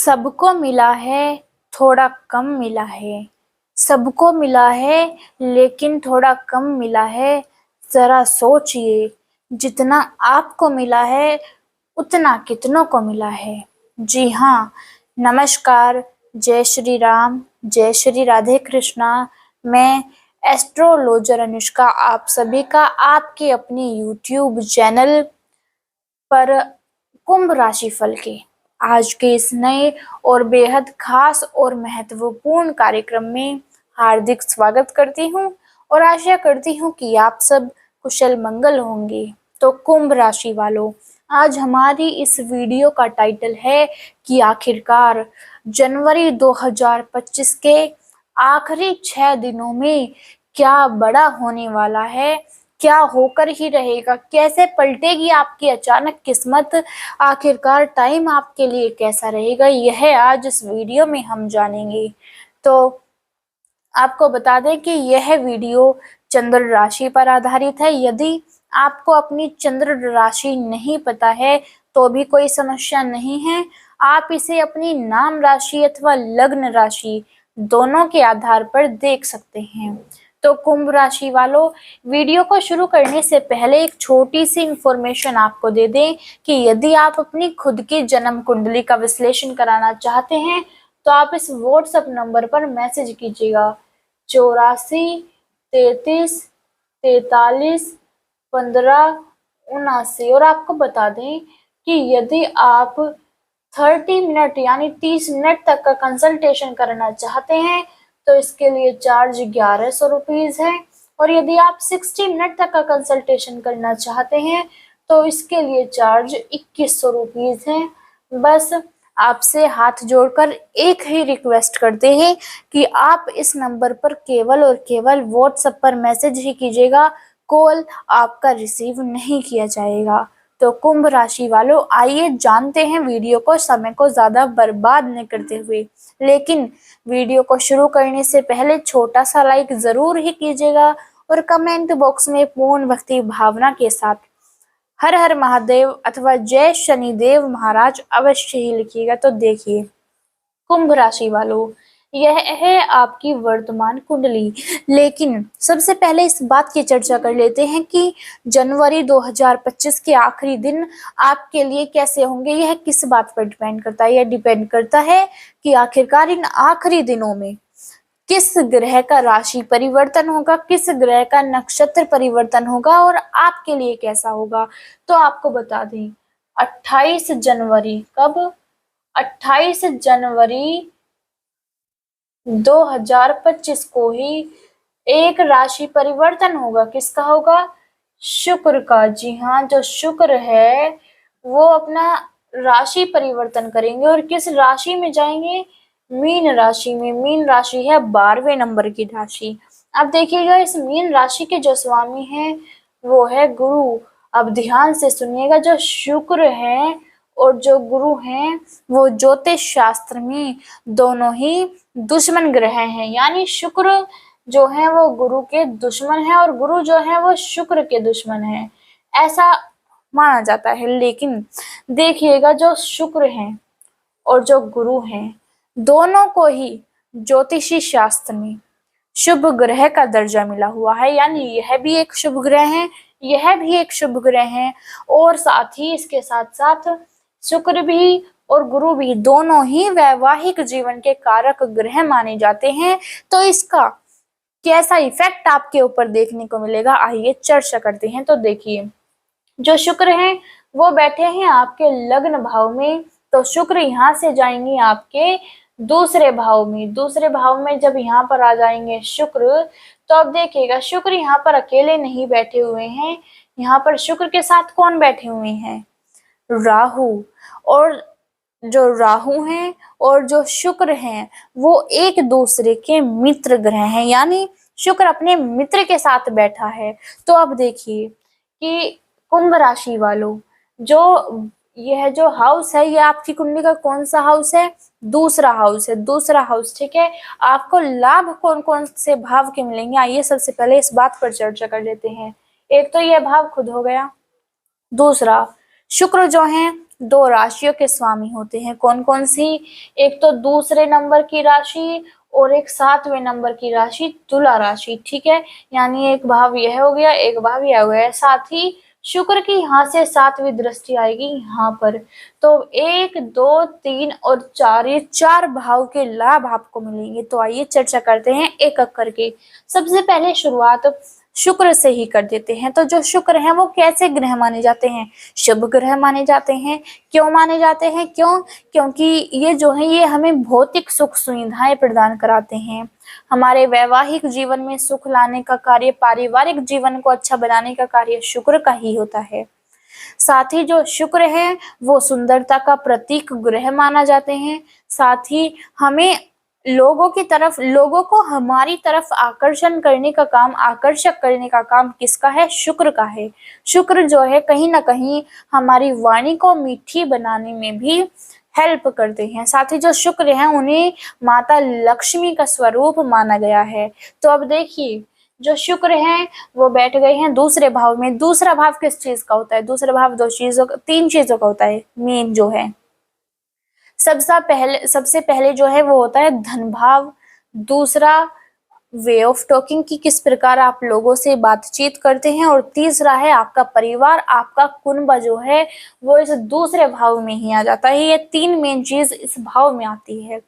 सबको मिला है, थोड़ा कम मिला है। सबको मिला है, लेकिन थोड़ा कम मिला है। जरा सोचिए, जितना आपको मिला है उतना कितनों को मिला है। जी हाँ, नमस्कार, जय श्री राम, जय श्री राधे कृष्णा। मैं एस्ट्रोलॉजर अनुष्का आप सभी का आपके अपने यूट्यूब चैनल पर कुंभ राशिफल के आज के इस नए और बेहद खास और महत्वपूर्ण कार्यक्रम में हार्दिक स्वागत करती हूँ और आशा करती हूँ कि आप सब कुशल मंगल होंगे। तो कुंभ राशि वालों, आज हमारी इस वीडियो का टाइटल है कि आखिरकार जनवरी 2025 के आखिरी 6 दिनों में क्या बड़ा होने वाला है, क्या होकर ही रहेगा, कैसे पलटेगी आपकी अचानक किस्मत, आखिरकार टाइम आपके लिए कैसा रहेगा, यह आज इस वीडियो में हम जानेंगे। तो आपको बता दें कि यह वीडियो चंद्र राशि पर आधारित है। यदि आपको अपनी चंद्र राशि नहीं पता है तो भी कोई समस्या नहीं है, आप इसे अपनी नाम राशि अथवा लग्न राशि दोनों के आधार पर देख सकते हैं। तो कुंभ राशि वालों, वीडियो को शुरू करने से पहले एक छोटी सी इंफॉर्मेशन आपको दे दें कि यदि आप अपनी खुद की जन्म कुंडली का विश्लेषण कराना चाहते हैं तो आप इस व्हाट्सएप नंबर पर मैसेज कीजिएगा 84 33 43 15 79। और आपको बता दें कि यदि आप 30 मिनट यानी 30 मिनट तक का कंसल्टेशन करना चाहते हैं तो इसके लिए चार्ज 1100 रुपीज है, और यदि आप 60 मिनट तक का कंसल्टेशन करना चाहते हैं तो इसके लिए चार्ज 2100 रुपीज है। बस आपसे हाथ जोड़कर एक ही रिक्वेस्ट करते हैं कि आप इस नंबर पर केवल और केवल व्हाट्सएप पर मैसेज ही कीजिएगा, कॉल आपका रिसीव नहीं किया जाएगा। तो कुंभ राशि वालों, आइए जानते हैं वीडियो को समय को ज्यादा बर्बाद नहीं करते हुए। लेकिन वीडियो को शुरू करने से पहले छोटा सा लाइक जरूर ही कीजिएगा और कमेंट बॉक्स में पूर्ण भक्ति भावना के साथ हर हर महादेव अथवा जय शनिदेव महाराज अवश्य ही लिखिएगा। तो देखिए कुंभ राशि वालों, यह है आपकी वर्तमान कुंडली। लेकिन सबसे पहले इस बात की चर्चा कर लेते हैं कि जनवरी 2025 के आखिरी दिन आपके लिए कैसे होंगे। यह किस बात पर डिपेंड करता है? यह डिपेंड करता है कि आखिरकार इन आखिरी दिनों में किस ग्रह का राशि परिवर्तन होगा, किस ग्रह का नक्षत्र परिवर्तन होगा और आपके लिए कैसा होगा। तो आपको बता दें 28 जनवरी, कब? 28 जनवरी 2025 को ही एक राशि परिवर्तन होगा। किसका होगा? शुक्र का। जी हाँ, जो शुक्र है वो अपना राशि परिवर्तन करेंगे और किस राशि में जाएंगे? मीन राशि में। मीन राशि है 12वें नंबर की राशि। अब देखिएगा, इस मीन राशि के जो स्वामी हैं वो है गुरु। अब ध्यान से सुनिएगा, जो शुक्र है और जो गुरु हैं वो ज्योतिष शास्त्र में दोनों ही दुश्मन ग्रह हैं, यानी शुक्र जो है वो गुरु के दुश्मन है और गुरु जो है वो शुक्र के दुश्मन है, ऐसा माना जाता है। लेकिन देखिएगा, जो शुक्र हैं और जो गुरु हैं दोनों को ही ज्योतिषी शास्त्र में शुभ ग्रह का दर्जा मिला हुआ है, यानी यह भी एक शुभ ग्रह है, यह भी एक शुभ ग्रह है। और साथ ही इसके साथ साथ शुक्र भी और गुरु भी दोनों ही वैवाहिक जीवन के कारक ग्रह माने जाते हैं। तो इसका कैसा इफेक्ट आपके ऊपर देखने को मिलेगा, आइए चर्चा करते हैं। तो देखिए, जो शुक्र हैं वो बैठे हैं आपके लग्न भाव में, तो शुक्र यहाँ से जाएंगे आपके दूसरे भाव में। दूसरे भाव में जब यहाँ पर आ जाएंगे शुक्र, तो अब देखिएगा शुक्र यहाँ पर अकेले नहीं बैठे हुए हैं, यहाँ पर शुक्र के साथ कौन बैठे हुए हैं? राहु। और जो राहु हैं और जो शुक्र हैं वो एक दूसरे के मित्र ग्रह हैं, यानी शुक्र अपने मित्र के साथ बैठा है। तो अब देखिए कि कुंभ राशि वालों, जो यह जो हाउस है ये आपकी कुंडली का कौन सा हाउस है? दूसरा हाउस है। दूसरा हाउस, ठीक है। आपको लाभ कौन कौन से भाव के मिलेंगे, आइए सबसे पहले इस बात पर चर्चा कर लेते हैं। एक तो यह भाव खुद हो गया, दूसरा शुक्र जो है दो राशियों के स्वामी होते हैं। कौन कौन सी? एक तो दूसरे नंबर की राशि और एक 7वें नंबर की राशि तुला राशि, ठीक है। यानी एक भाव यह हो गया, एक भाव यह हो गया। साथ ही शुक्र की यहाँ से 7वीं दृष्टि आएगी यहाँ पर। तो 1, 2, 3 और 4, ये 4 भाव के लाभ आपको मिलेंगे। तो आइए चर्चा करते हैं एक एक करके। सबसे पहले शुरुआत शुक्र से ही कर देते हैं। तो जो शुक्र है वो कैसे ग्रह माने जाते हैं? शुभ ग्रह माने जाते हैं। क्यों माने जाते हैं? क्योंकि ये जो है ये हमें भौतिक सुख सुविधाएं प्रदान कराते हैं। हमारे वैवाहिक जीवन में सुख लाने का कार्य, पारिवारिक जीवन को अच्छा बनाने का कार्य शुक्र का ही होता है। साथ ही जो शुक्र है वो सुंदरता का प्रतीक ग्रह माना जाते हैं। साथ ही हमें लोगों को हमारी तरफ आकर्षण करने का काम, आकर्षक करने का काम किसका है? शुक्र का है। शुक्र जो है कहीं ना कहीं हमारी वाणी को मीठी बनाने में भी हेल्प करते हैं। साथ ही जो शुक्र है उन्हें माता लक्ष्मी का स्वरूप माना गया है। तो अब देखिए, जो शुक्र हैं वो बैठ गए हैं दूसरे भाव में। दूसरा भाव किस चीज का होता है? दूसरा भाव 3 चीजों का होता है मेन जो है। सबसे पहले जो है वो होता है धन भाव। दूसरा वे ऑफ टॉकिंग की किस प्रकार आप लोगों से बातचीत करते हैं। और तीसरा है आपका परिवार, आपका कुनबा जो है वो इस दूसरे भाव में ही आ जाता है। ये 3 मेन चीज इस भाव में आती है।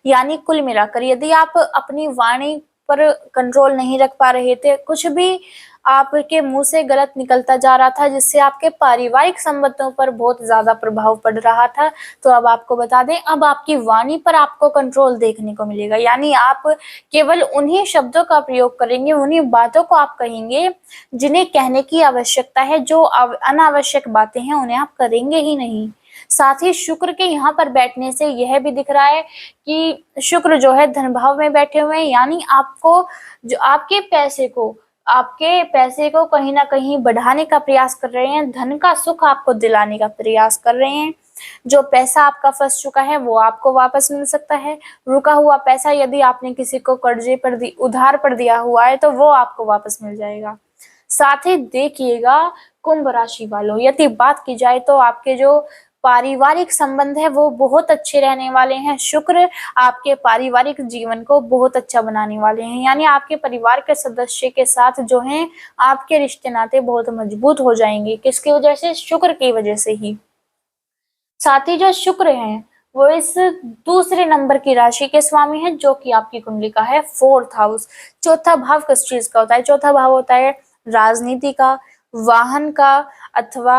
यानी कुल मिलाकर यदि आप अपनी वाणी पर कंट्रोल नहीं रख पा रहे थे, कुछ भी आपके मुंह से गलत निकलता जा रहा था जिससे आपके पारिवारिक संबंधों पर बहुत ज्यादा प्रभाव पड़ रहा था, तो अब आपको बता दें, अब आपकी वाणी पर आपको कंट्रोल देखने को मिलेगा। यानी आप केवल उन्हीं शब्दों का प्रयोग करेंगे, उन्हीं बातों को आप कहेंगे जिन्हें कहने की आवश्यकता है। जो अनावश्यक बातें हैं उन्हें आप करेंगे ही नहीं। साथ ही शुक्र के यहाँ पर बैठने से यह भी दिख रहा है कि शुक्र जो है धन भाव में बैठे हुए हैं। यानी आपको जो आपके पैसे को कहीं ना कहीं बढ़ाने का प्रयास कर रहे हैं, धन का सुख आपको दिलाने का प्रयास कर रहे हैं। जो पैसा आपका फंस चुका है वो आपको वापस मिल सकता है। रुका हुआ पैसा यदि आपने किसी को उधार पर दिया हुआ है तो वो आपको वापस मिल जाएगा। साथ ही देखिएगा कुंभ राशि वालों, यदि बात की जाए तो आपके जो पारिवारिक संबंध है वो बहुत अच्छे रहने वाले हैं। शुक्र आपके पारिवारिक जीवन को बहुत अच्छा बनाने वाले हैं। यानी आपके परिवार के सदस्य के साथ जो हैं आपके रिश्ते नाते बहुत मजबूत हो जाएंगे। किसकी वजह से? शुक्र की वजह से ही। साथ ही जो शुक्र हैं वो इस दूसरे नंबर की राशि के स्वामी हैं जो कि आपकी कुंडली का है 4th हाउस। चौथा भाव किस चीज का होता है? चौथा भाव होता है राजनीति का, वाहन का, अथवा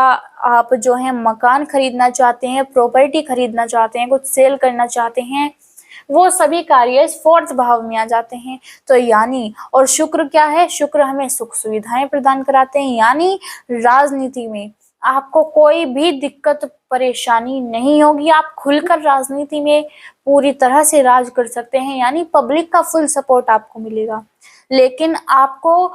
आप जो है मकान खरीदना चाहते हैं, प्रॉपर्टी खरीदना चाहते हैं, कुछ सेल करना चाहते हैं, वो सभी कार्य इस 4th भाव में आ जाते हैं। तो यानी, और शुक्र क्या है? शुक्र हमें सुख सुविधाएं प्रदान कराते हैं। यानी राजनीति में आपको कोई भी दिक्कत परेशानी नहीं होगी। आप खुलकर राजनीति में पूरी तरह से राज कर सकते हैं। यानी पब्लिक का फुल सपोर्ट आपको मिलेगा। लेकिन आपको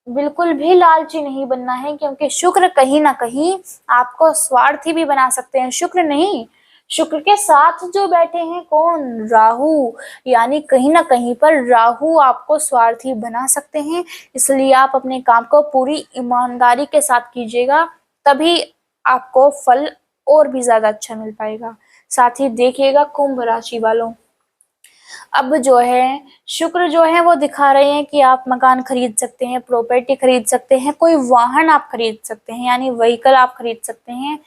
बिल्कुल भी लालची नहीं बनना है, क्योंकि शुक्र कहीं ना कहीं आपको स्वार्थी भी बना सकते हैं। शुक्र नहीं, शुक्र के साथ जो बैठे हैं कौन? राहु। यानी कहीं ना कहीं पर राहु आपको स्वार्थी बना सकते हैं। इसलिए आप अपने काम को पूरी ईमानदारी के साथ कीजिएगा, तभी आपको फल और भी ज्यादा अच्छा मिल पाएगा। साथ ही देखिएगा कुंभ राशि वालों, अब जो है शुक्र जो है वो दिखा रहे हैं कि आप मकान खरीद सकते हैं, प्रॉपर्टी खरीद सकते हैं, कोई वाहन आप खरीद सकते हैं, यानी व्हीकल आप खरीद सकते हैं।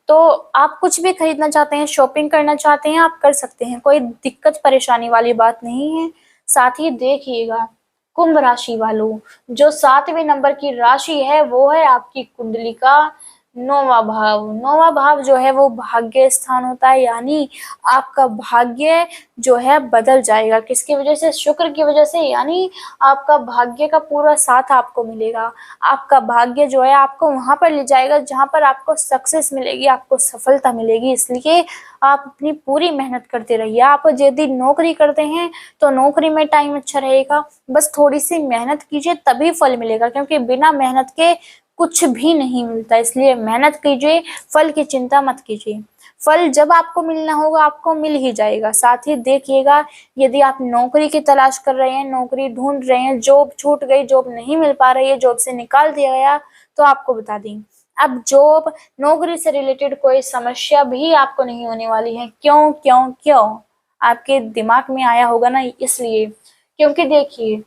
तो आप कुछ भी खरीदना चाहते हैं, शॉपिंग करना चाहते हैं, आप कर सकते हैं। कोई दिक्कत परेशानी वाली बात नहीं है। साथ ही देखिएगा कुंभ राशि वालों, जो 7वें नंबर की राशि है वो है आपकी कुंडली का 9वां भाव। 9वां भाव जो है वो भाग्य स्थान होता है। यानी आपका भाग्य जो है बदल जाएगा। किसकी वजह से? शुक्र की वजह से। यानी आपका भाग्य का पूरा साथ आपको मिलेगा। आपका भाग्य जो है आपको वहां पर ले जाएगा जहां पर आपको सक्सेस मिलेगी, आपको सफलता मिलेगी। इसलिए आप अपनी पूरी मेहनत करते रहिए। आप यदि नौकरी करते हैं तो नौकरी में टाइम अच्छा रहेगा, बस थोड़ी सी मेहनत कीजिए तभी फल मिलेगा, क्योंकि बिना मेहनत के कुछ भी नहीं मिलता। इसलिए मेहनत कीजिए, फल की चिंता मत कीजिए। फल जब आपको मिलना होगा आपको मिल ही जाएगा। साथ ही देखिएगा, यदि आप नौकरी की तलाश कर रहे हैं, नौकरी ढूंढ रहे हैं, जॉब छूट गई, जॉब नहीं मिल पा रही है, जॉब से निकाल दिया गया, तो आपको बता दें अब जॉब नौकरी से रिलेटेड कोई समस्या भी आपको नहीं होने वाली है। क्यों क्यों क्यों आपके दिमाग में आया होगा ना, इसलिए क्योंकि देखिए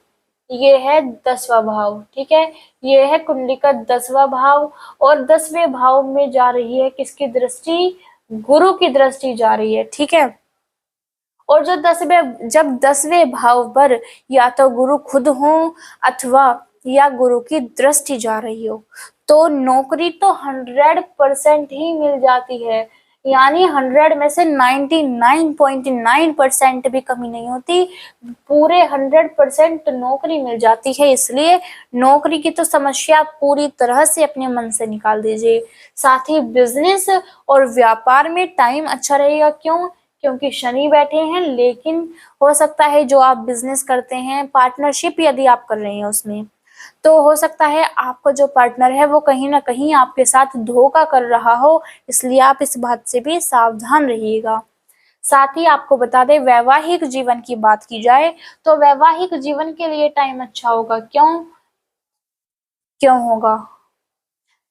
ये है 10वां भाव, ठीक है, ये है कुंडली का 10वां भाव और 10वें भाव में जा रही है किसकी दृष्टि, गुरु की दृष्टि जा रही है, ठीक है। और जो 10वें भाव पर या तो गुरु खुद हो अथवा या गुरु की दृष्टि जा रही हो, तो नौकरी तो 100% ही मिल जाती है, यानी 100 में से 99.9% भी कमी नहीं होती, पूरे 100% नौकरी मिल जाती है। इसलिए नौकरी की तो समस्या पूरी तरह से अपने मन से निकाल दीजिए। साथ ही बिजनेस और व्यापार में टाइम अच्छा रहेगा। क्यों? क्योंकि शनि बैठे हैं, लेकिन हो सकता है जो आप बिजनेस करते हैं, पार्टनरशिप यदि आप कर रहे हैं उसमें, तो हो सकता है आपका जो पार्टनर है वो कहीं ना कहीं आपके साथ धोखा कर रहा हो, इसलिए आप इस बात से भी सावधान रहिएगा। साथ ही आपको बता दें, वैवाहिक जीवन की बात की जाए तो वैवाहिक जीवन के लिए टाइम अच्छा होगा। क्यों क्यों होगा?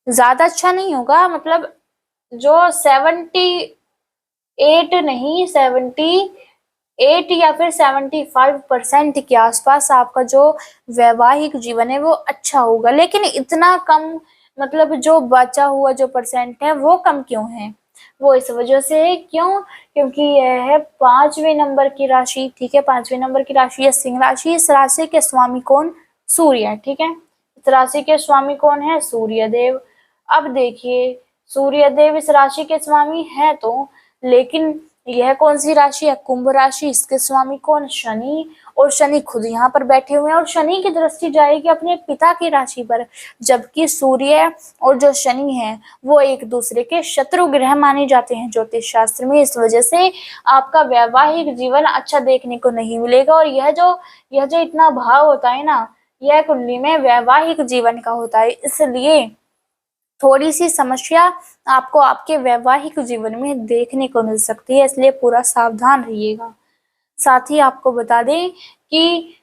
ज्यादा अच्छा नहीं होगा, मतलब जो 78 नहीं, 78 या फिर 75% के आसपास आपका जो वैवाहिक जीवन है वो अच्छा होगा। लेकिन इतना कम, मतलब जो बचा हुआ जो परसेंट है वो कम क्यों है? वो इस वजह से है। क्यों? क्योंकि यह है 5वें नंबर की राशि, ठीक है, 5वें नंबर की राशि है सिंह राशि। इस राशि के स्वामी कौन? सूर्य है, ठीक है। इस राशि के स्वामी कौन है? सूर्य देव। अब देखिए, सूर्य देव इस राशि के स्वामी है तो, लेकिन यह कौन सी राशि है? कुंभ राशि। इसके स्वामी कौन? शनि। और शनि खुद यहाँ पर बैठे हुए हैं और शनि की दृष्टि जाएगी अपने पिता की राशि पर, जबकि सूर्य और जो शनि है वो एक दूसरे के शत्रु ग्रह माने जाते हैं ज्योतिष शास्त्र में। इस वजह से आपका वैवाहिक जीवन अच्छा देखने को नहीं मिलेगा। और यह जो इतना भाव होता है ना, यह कुंडली में वैवाहिक जीवन का होता है, इसलिए थोड़ी सी समस्या आपको आपके वैवाहिक जीवन में देखने को मिल सकती है, इसलिए पूरा सावधान रहिएगा। साथ ही आपको बता दें कि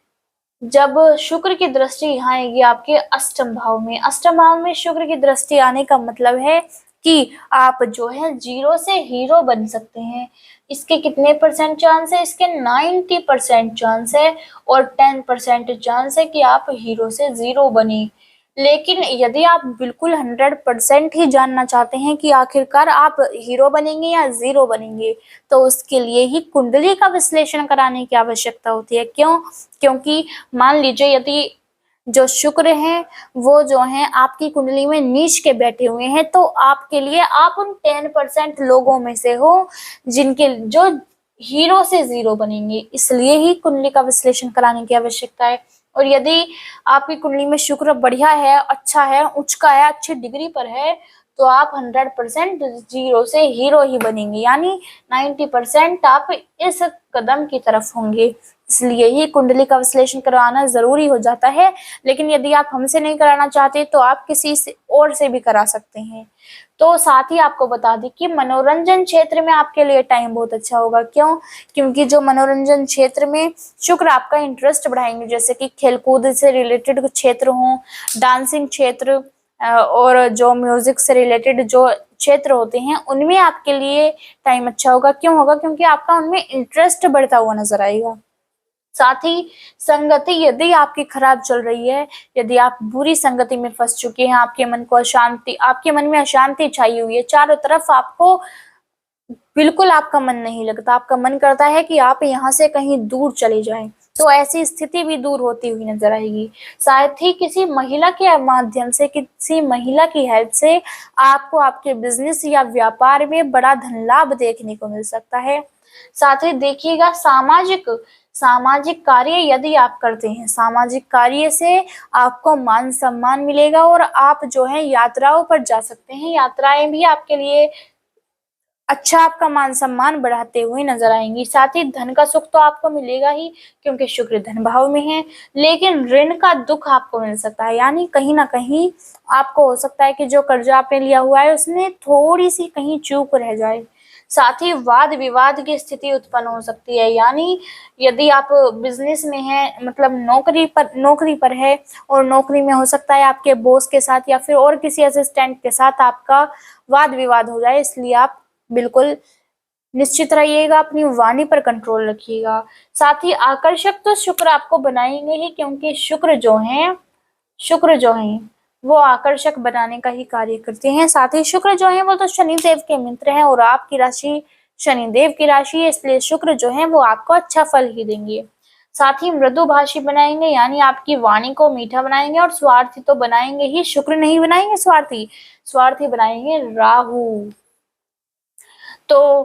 जब शुक्र की दृष्टि यहाँ आएगी आपके अष्टम भाव में, अष्टम भाव में शुक्र की दृष्टि आने का मतलब है कि आप जो है 0 से हीरो बन सकते हैं। इसके कितने परसेंट चांस है? इसके 90% चांस है और 10% चांस है कि आप हीरो से 0 बने। लेकिन यदि आप बिल्कुल 100% ही जानना चाहते हैं कि आखिरकार आप हीरो बनेंगे या 0 बनेंगे, तो उसके लिए ही कुंडली का विश्लेषण कराने की आवश्यकता होती है। क्यों? क्योंकि मान लीजिए यदि जो शुक्र है वो जो है आपकी कुंडली में नीच के बैठे हुए हैं, तो आपके लिए आप उन 10% लोगों में से हो जिनके जो हीरो से 0 बनेंगे, इसलिए ही कुंडली का विश्लेषण कराने की आवश्यकता है। और यदि आपकी कुंडली में शुक्र बढ़िया है, अच्छा है, उच्च का है, अच्छी डिग्री पर है, तो आप 100% 0 से हीरो ही बनेंगे, यानी 90% आप इस कदम की तरफ होंगे। इसलिए ही कुंडली का विश्लेषण करवाना जरूरी हो जाता है। लेकिन यदि आप हमसे नहीं कराना चाहते तो आप किसी से और से भी करा सकते हैं। तो साथ ही आपको बता दें कि मनोरंजन क्षेत्र में आपके लिए टाइम बहुत अच्छा होगा। क्यों? क्योंकि जो मनोरंजन क्षेत्र में शुक्र आपका इंटरेस्ट बढ़ाएंगे, जैसे कि खेलकूद से रिलेटेड क्षेत्र हो, डांसिंग क्षेत्र और जो म्यूजिक से रिलेटेड जो क्षेत्र होते हैं, उनमें आपके लिए टाइम अच्छा होगा। क्यों होगा? क्योंकि आपका उनमें इंटरेस्ट बढ़ता हुआ नजर आएगा। साथ ही संगति यदि आपकी खराब चल रही है, यदि आप बुरी संगति में फंस चुके हैं, आपके मन में अशांति छाई हुई है, चारों तरफ आपको बिल्कुल आपका मन नहीं लगता, आपका मन करता है कि आप यहाँ से कहीं दूर चले जाएं, तो ऐसी स्थिति भी दूर होती हुई नजर आएगी। साथ ही किसी महिला के माध्यम से, किसी महिला की हेल्प से आपको आपके बिजनेस या व्यापार में बड़ा धन लाभ देखने को मिल सकता है। साथ ही देखिएगा, सामाजिक कार्य यदि आप करते हैं, सामाजिक कार्य से आपको मान सम्मान मिलेगा और आप जो है यात्राओं पर जा सकते हैं। यात्राएं भी आपके लिए अच्छा, आपका मान सम्मान बढ़ाते हुए नजर आएंगी। साथ ही धन का सुख तो आपको मिलेगा ही, क्योंकि शुक्र धन भाव में है, लेकिन ऋण का दुख आपको मिल सकता है, यानी कहीं ना कहीं आपको हो सकता है कि जो कर्जा आपने लिया हुआ है उसमें थोड़ी सी कहीं चूक रह जाए। साथ ही वाद विवाद की स्थिति उत्पन्न हो सकती है, यानी यदि आप बिजनेस में हैं, मतलब नौकरी पर है और नौकरी में हो सकता है आपके बॉस के साथ या फिर और किसी असिस्टेंट के साथ आपका वाद विवाद हो जाए, इसलिए आप बिल्कुल निश्चित रहिएगा, अपनी वाणी पर कंट्रोल रखिएगा। साथ ही आकर्षक तो शुक्र आपको बनाएंगे ही, क्योंकि शुक्र जो हैं वो आकर्षक बनाने का ही कार्य करते हैं। साथ ही शुक्र जो है वो तो शनिदेव के मित्र हैं और आपकी राशि शनिदेव की राशि है, इसलिए शुक्र जो है वो आपको अच्छा फल ही देंगे। साथ ही मृदुभाषी बनाएंगे, यानी आपकी वाणी को मीठा बनाएंगे, और स्वार्थी तो बनाएंगे ही, शुक्र नहीं बनाएंगे स्वार्थी बनाएंगे राहु। तो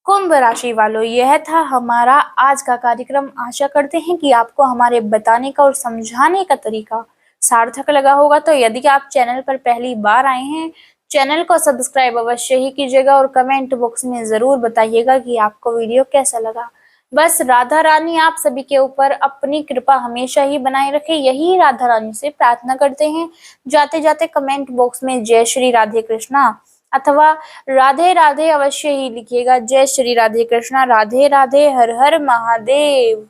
कुंभ राशि वालों, यह था हमारा आज का कार्यक्रम। आशा करते हैं कि आपको हमारे बताने का और समझाने का तरीका सार्थक लगा होगा। तो यदि आप चैनल पर पहली बार आए हैं, चैनल को सब्सक्राइब अवश्य ही कीजिएगा और कमेंट बॉक्स में जरूर बताइएगा कि आपको वीडियो कैसा लगा। बस राधा रानी आप सभी के ऊपर अपनी कृपा हमेशा ही बनाए रखे, यही राधा रानी से प्रार्थना करते हैं। जाते जाते कमेंट बॉक्स में जय श्री राधे कृष्णा अथवा राधे राधे अवश्य ही लिखिएगा। जय श्री राधे कृष्णा, राधे राधे, हर हर महादेव।